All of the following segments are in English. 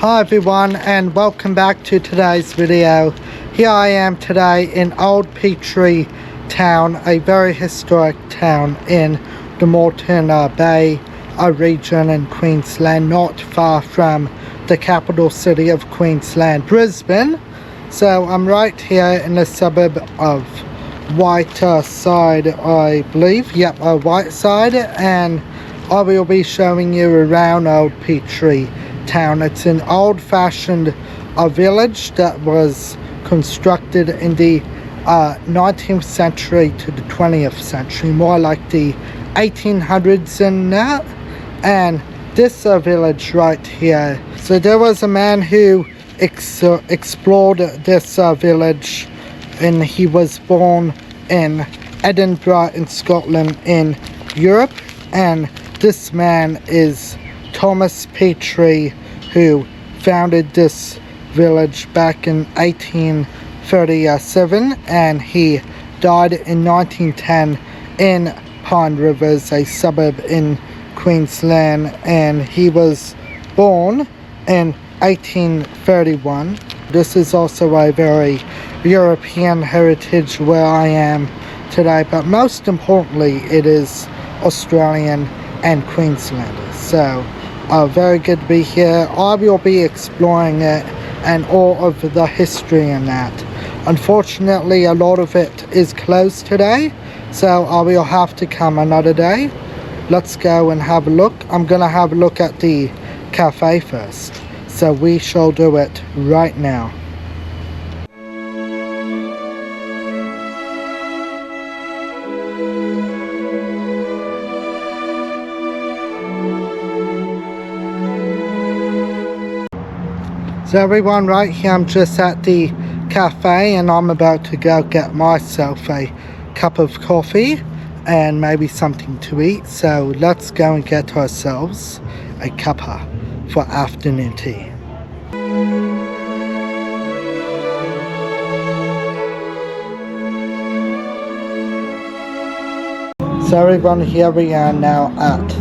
Hi everyone, and welcome back to today's video. Here I am today in Old Petrie Town, a very historic town in the Moreton Bay region in Queensland, not far from the capital city of Queensland, Brisbane. So I'm right here in the suburb of Whiteside, I believe. Yep, Whiteside, and I will be showing you around Old Petrie Town. It's an old-fashioned village that was constructed in the 19th century to the 20th century, more like the 1800s and that. And this village right here, so there was a man who explored this village, and he was born in Edinburgh in Scotland in Europe, and this man is Thomas Petrie, who founded this village back in 1837, and he died in 1910 in Pine Rivers, a suburb in Queensland, and he was born in 1831. This is also a very European heritage where I am today, but most importantly it is Australian and Queenslanders. So very good to be here. I will be exploring it and all of the history in that. Unfortunately, a lot of it is closed today, so I will have to come another day. Let's go and have a look. I'm gonna have a look at the cafe first, so we shall do it right now. So everyone, right here I'm just at the cafe, and I'm about to go get myself a cup of coffee and maybe something to eat. So let's go and get ourselves a cuppa for afternoon tea. So everyone, here we are now at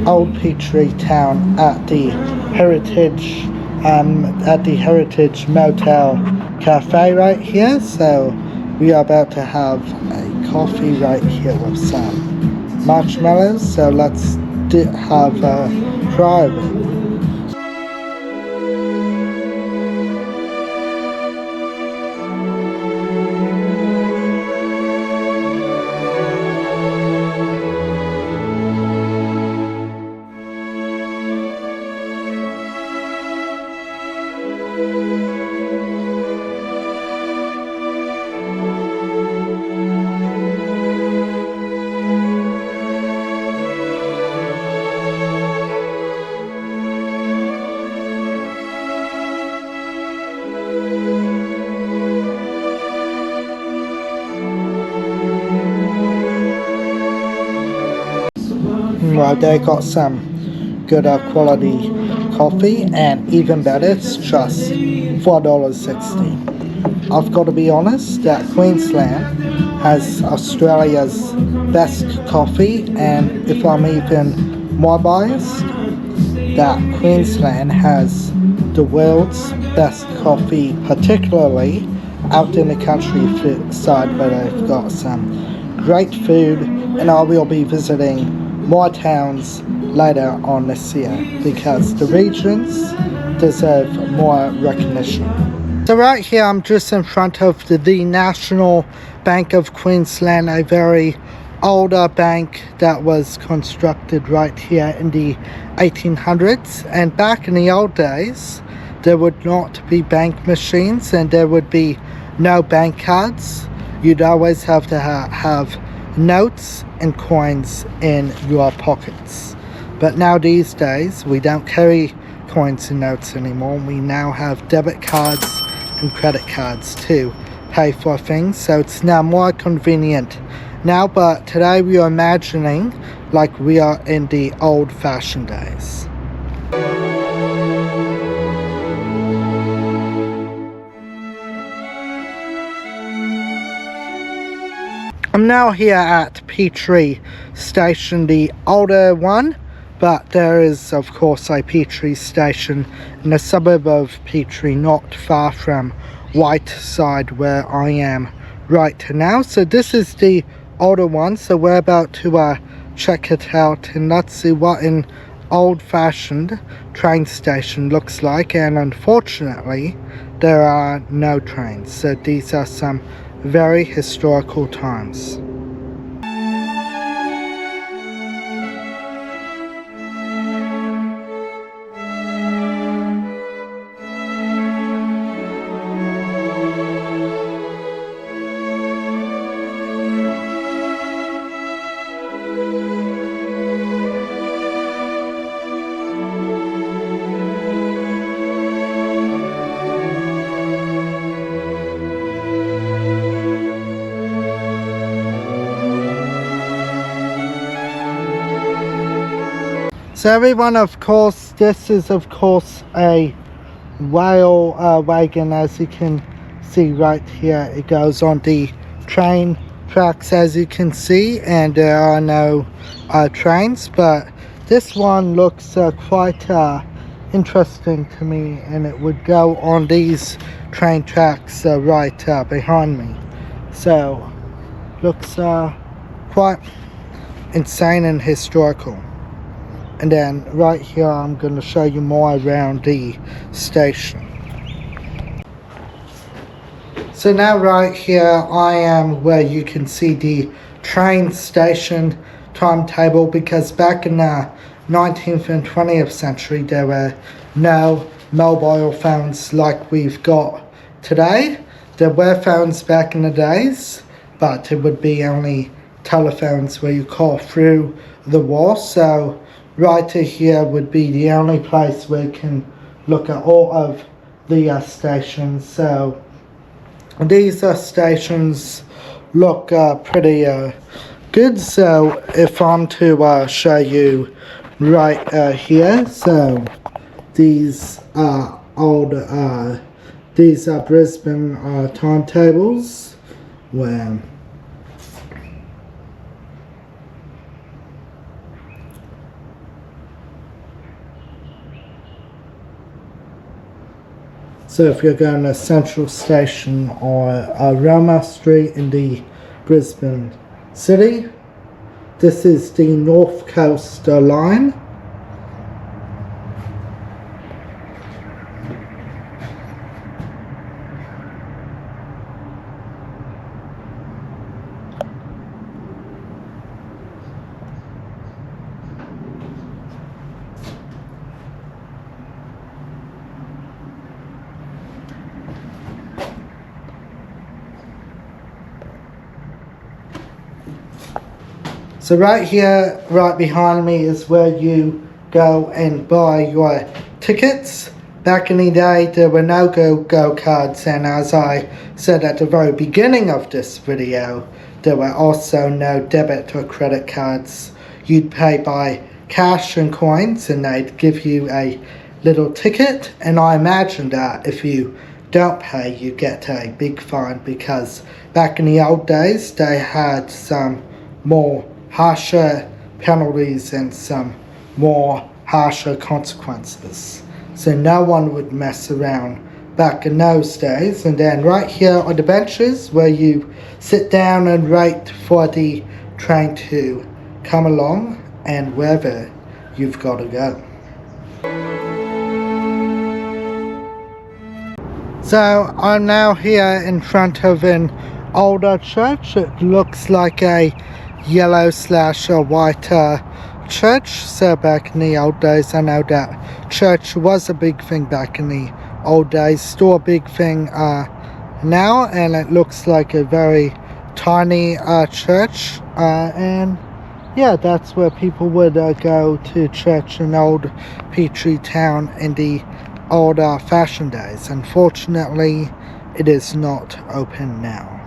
Old Petrie Town at the Heritage Motel Cafe right here. So we are about to have a coffee right here with some marshmallows. So let's have a try of it. Well, they got some good quality coffee, and even better, it's just $4.60. I've got to be honest that Queensland has Australia's best coffee, and if I'm even more biased, that Queensland has the world's best coffee, particularly out in the countryside where they've got some great food. And I will be visiting more towns later on this year because the regions deserve more recognition. So right here I'm just in front of the National Bank of Queensland, a very older bank that was constructed right here in the 1800s. And back in the old days there would not be bank machines and there would be no bank cards. You'd always have to have notes and coins in your pockets. But now these days we don't carry coins and notes anymore. We now have debit cards and credit cards to pay for things, so it's now more convenient now. But today we are imagining like we are in the old-fashioned days. I'm now here at Petrie Station, the older one but there is of course a Petrie station in the suburb of Petrie, not far from Whiteside where I am right now. So this is the older one, so we're about to check it out and let's see what an old-fashioned train station looks like. And unfortunately there are no trains, so these are some very historical times. So everyone, of course, this is of course a rail wagon, as you can see right here. It goes on the train tracks, as you can see, and there are no trains, but this one looks quite interesting to me, and it would go on these train tracks right behind me. So looks quite insane and historical. And then right here I'm going to show you more around the station. So now right here I am where you can see the train station timetable, because back in the 19th and 20th century there were no mobile phones like we've got today. There were phones back in the days, but it would be only telephones where you call through the wall. So right here would be the only place where you can look at all of the stations. So these stations look pretty good. So if I'm to show you right here, so these are old, these are Brisbane timetables where so if you're going to Central Station or Roma Street in the Brisbane city, this is the North Coast line. So right here, right behind me, is where you go and buy your tickets. Back in the day, there were no go-go cards, and as I said at the very beginning of this video, there were also no debit or credit cards. You'd pay by cash and coins, and they'd give you a little ticket, and I imagine that if you don't pay, you get a big fine, because back in the old days, they had some more harsher penalties and some more harsher consequences. So no one would mess around back in those days. And then right here are the benches where you sit down and wait for the train to come along and wherever you've got to go. So I'm now here in front of an older church. It looks like a yellow / white church. So back in the old days, I know that church was a big thing back in the old days, still a big thing now, and it looks like a very tiny church, and yeah, that's where people would go to church in Old Petrie Town in the old fashioned days. Unfortunately, it is not open now.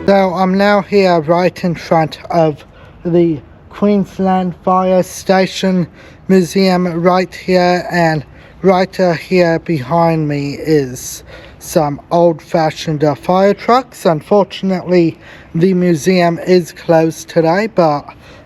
So I'm now here right in front of the Queensland Fire Station Museum right here, and right here behind me is some old-fashioned fire trucks. Unfortunately, the museum is closed today, but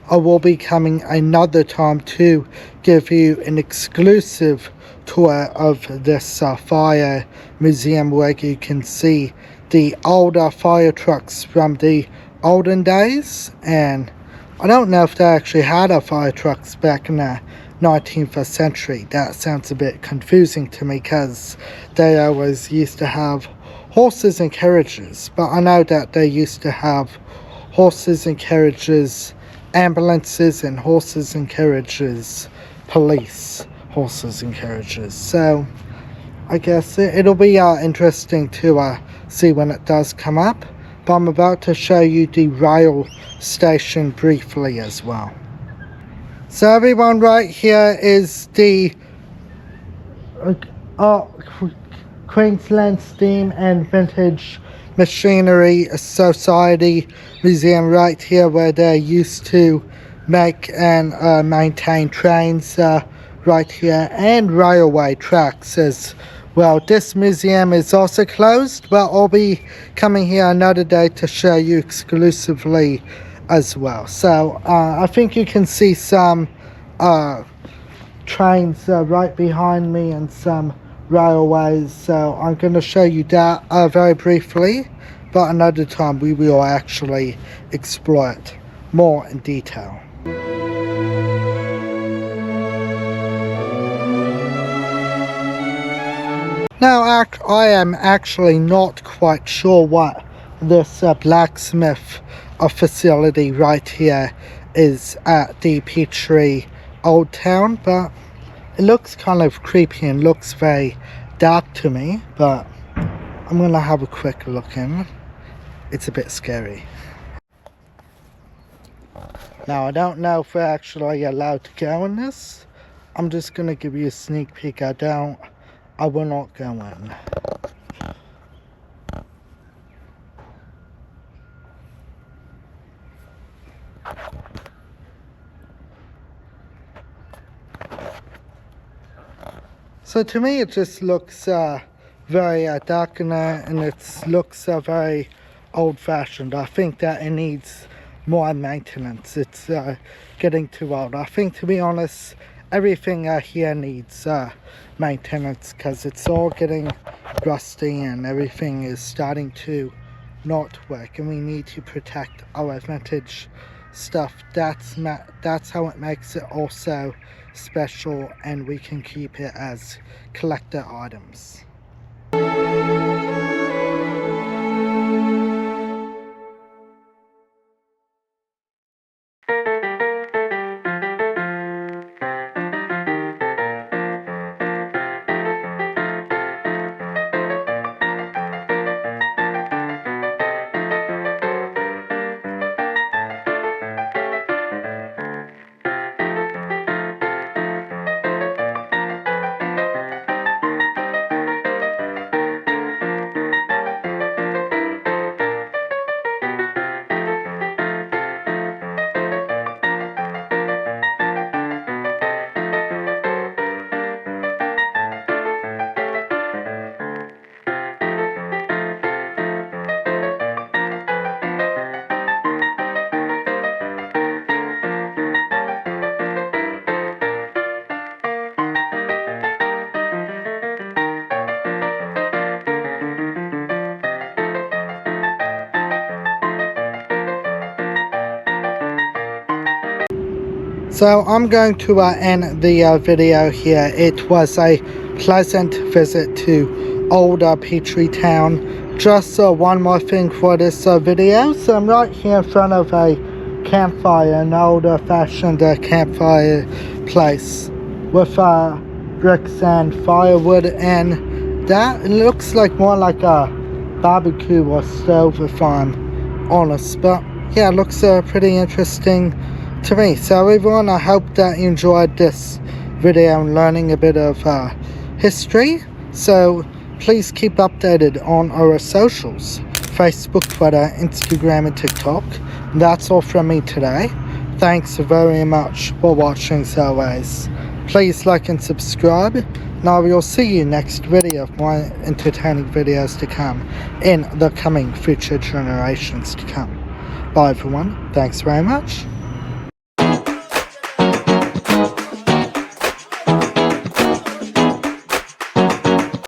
I will be coming another time to give you an exclusive tour of this fire museum where you can see the older fire trucks from the olden days. And I don't know if they actually had fire trucks back in the 19th century. That sounds a bit confusing to me because they always used to have horses and carriages, but I know that they used to have horses and carriages, ambulances and horses and carriages, police horses and carriages. So I guess it'll be interesting to see when it does come up, but I'm about to show you the rail station briefly as well. So everyone, right here is the Queensland Steam and Vintage Machinery Society Museum right here, where they used to make and maintain trains right here, and railway tracks as well. This museum is also closed, but I'll be coming here another day to show you exclusively as well. So I think you can see some trains right behind me and some railways, so I'm going to show you that very briefly, but another time we will actually explore it more in detail. Now I am actually not quite sure what this blacksmith facility right here is at the Petrie Old Town, but it looks kind of creepy and looks very dark to me, but I'm gonna have a quick look in. It's a bit scary. Now I don't know if we're actually allowed to go in this. I'm just gonna give you a sneak peek. I will not go in. So to me it just looks very dark in there, and it looks very old-fashioned. I think that it needs more maintenance. It's getting too old. I think, to be honest, everything here needs maintenance because it's all getting rusty and everything is starting to not work, and we need to protect our vintage stuff. That's how it makes it also special, and we can keep it as collector items. So I'm going to end the video here. It was a pleasant visit to Old Petrie Town. Just one more thing for this video. So I'm right here in front of a campfire, an old-fashioned campfire place with bricks and firewood, and that looks like more like a barbecue or stove if I'm honest, but yeah, it looks pretty interesting to me. So everyone, I hope that you enjoyed this video and learning a bit of history. So please keep updated on our socials. Facebook, Twitter, Instagram and TikTok. That's all from me today. Thanks very much for watching as always. Please like and subscribe, and I will see you next video of more entertaining videos to come in the coming future generations to come. Bye everyone, thanks very much.